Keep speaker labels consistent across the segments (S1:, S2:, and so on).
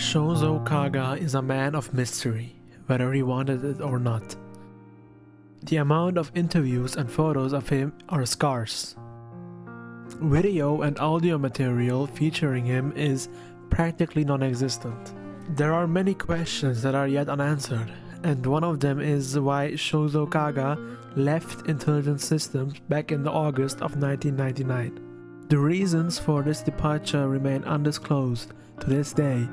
S1: Shouzou Kaga is a man of mystery, whether he wanted it or not. The amount of interviews and photos of him are scarce. Video and audio material featuring him is practically non-existent. There are many questions that are yet unanswered, and one of them is why Shouzou Kaga left Intelligent Systems back in August of 1999. The reasons for this departure remain undisclosed to this day,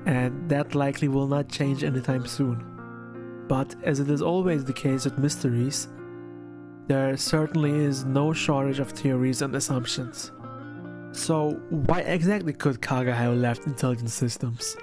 S1: and that likely will not change anytime soon. But as it is always the case with mysteries, there certainly is no shortage of theories and assumptions. So why exactly could Kaga have left Intelligent Systems?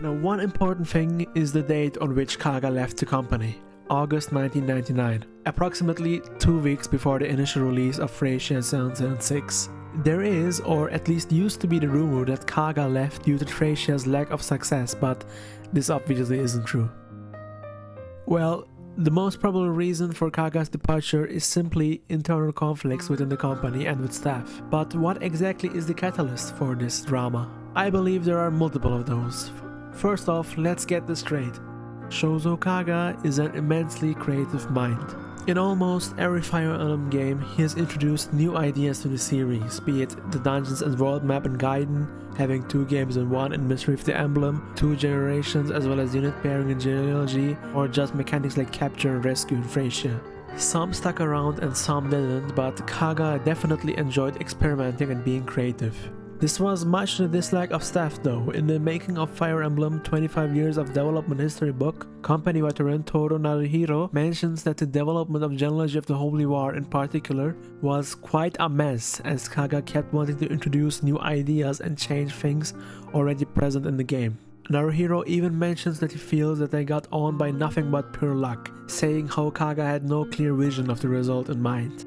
S1: Now, one important thing is the date on which Kaga left the company, August 1999, approximately 2 weeks before the initial release of Thracia 776. There is, or at least used to be, the rumor that Kaga left due to Thracia's lack of success, but this obviously isn't true. Well, the most probable reason for Kaga's departure is simply internal conflicts within the company and with staff. But what exactly is the catalyst for this drama? I believe there are multiple of those. First off, let's get this straight. Shouzou Kaga is an immensely creative mind. In almost every Fire Emblem game, he has introduced new ideas to the series, be it the Dungeons and World map in Gaiden, having 2 games in one in Mystery of the Emblem, 2 generations as well as unit pairing in Genealogy, or just mechanics like capture and rescue in Thracia. Some stuck around and some didn't, but Kaga definitely enjoyed experimenting and being creative. This was much to the dislike of staff though. In the Making of Fire Emblem 25 Years of Development History book, company veteran Toru Naruhiro mentions that the development of Genealogy of the Holy War in particular was quite a mess, as Kaga kept wanting to introduce new ideas and change things already present in the game. Naruhiro even mentions that he feels that they got on by nothing but pure luck, saying how Kaga had no clear vision of the result in mind.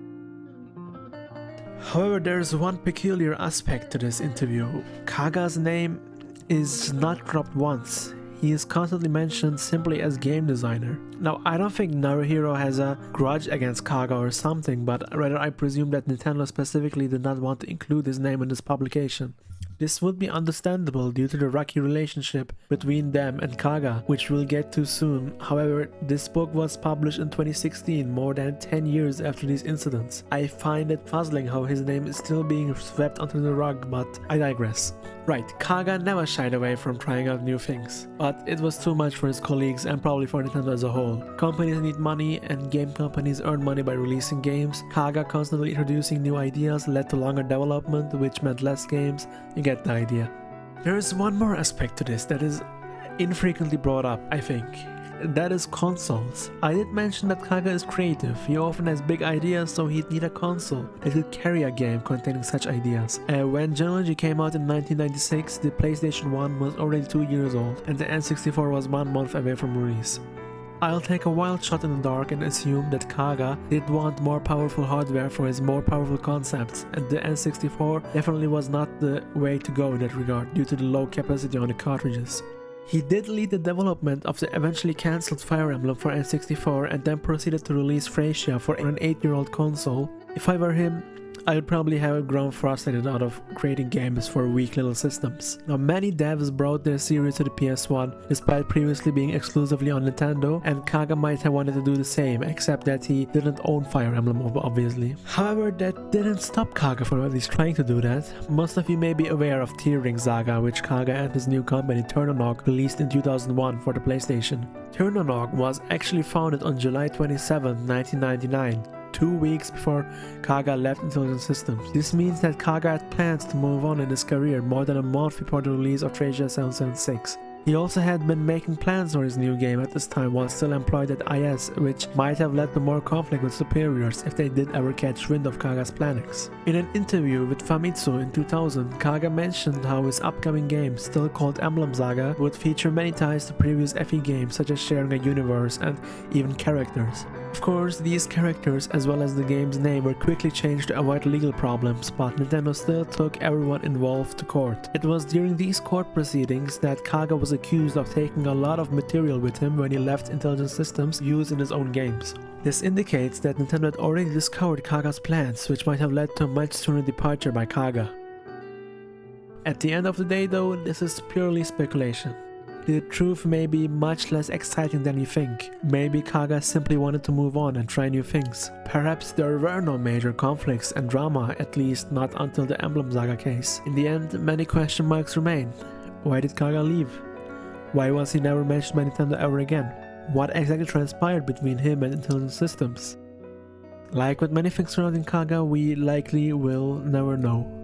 S1: However, there is one peculiar aspect to this interview. Kaga's name is not dropped once. He is constantly mentioned simply as game designer. Now, I don't think Naruhiro has a grudge against Kaga or something, but rather I presume that Nintendo specifically did not want to include his name in this publication. This would be understandable due to the rocky relationship between them and Kaga, which we'll get to soon. However, this book was published in 2016, more than 10 years after these incidents. I find it puzzling how his name is still being swept under the rug, but I digress. Right, Kaga never shied away from trying out new things, but it was too much for his colleagues and probably for Nintendo as a whole. Companies need money and game companies earn money by releasing games. Kaga constantly introducing new ideas led to longer development, which meant less games. You get the idea. There is one more aspect to this that is infrequently brought up, I think. That is consoles. I did mention that Kaga is creative. He often has big ideas, so he'd need a console that could carry a game containing such ideas. When Genealogy came out in 1996, the PlayStation 1 was already 2 years old, and the N64 was 1 month away from release. I'll take a wild shot in the dark and assume that Kaga did want more powerful hardware for his more powerful concepts, and the N64 definitely was not the way to go in that regard due to the low capacity on the cartridges. He did lead the development of the eventually cancelled Fire Emblem for N64 and then proceeded to release Thracia for an 8-year-old console. If I were him, I would probably have grown frustrated out of creating games for weak little systems. Now, many devs brought their series to the PS1 despite previously being exclusively on Nintendo, and Kaga might have wanted to do the same, except that he didn't own Fire Emblem obviously. However, that didn't stop Kaga from at least trying to do that. Most of you may be aware of Tearing Saga, which Kaga and his new company Turnonog released in 2001 for the PlayStation. Turnonog was actually founded on July 27, 1999. 2 weeks before Kaga left Intelligent Systems. This means that Kaga had plans to move on in his career more than a month before the release of Thracia 776. He also had been making plans for his new game at this time while still employed at IS, which might have led to more conflict with superiors if they did ever catch wind of Kaga's plannings. In an interview with Famitsu in 2000, Kaga mentioned how his upcoming game, still called Emblem Saga, would feature many ties to previous FE games, such as sharing a universe and even characters. Of course, these characters as well as the game's name were quickly changed to avoid legal problems, but Nintendo still took everyone involved to court. It was during these court proceedings that Kaga was accused of taking a lot of material with him when he left Intelligent Systems used in his own games. This indicates that Nintendo had already discovered Kaga's plans, which might have led to a much sooner departure by Kaga. At the end of the day though, this is purely speculation. The truth may be much less exciting than you think. Maybe Kaga simply wanted to move on and try new things. Perhaps there were no major conflicts and drama, at least not until the Emblem Saga case. In the end, many question marks remain. Why did Kaga leave? Why was he never mentioned by Nintendo ever again? What exactly transpired between him and Intelligent Systems? Like with many things surrounding Kaga, we likely will never know.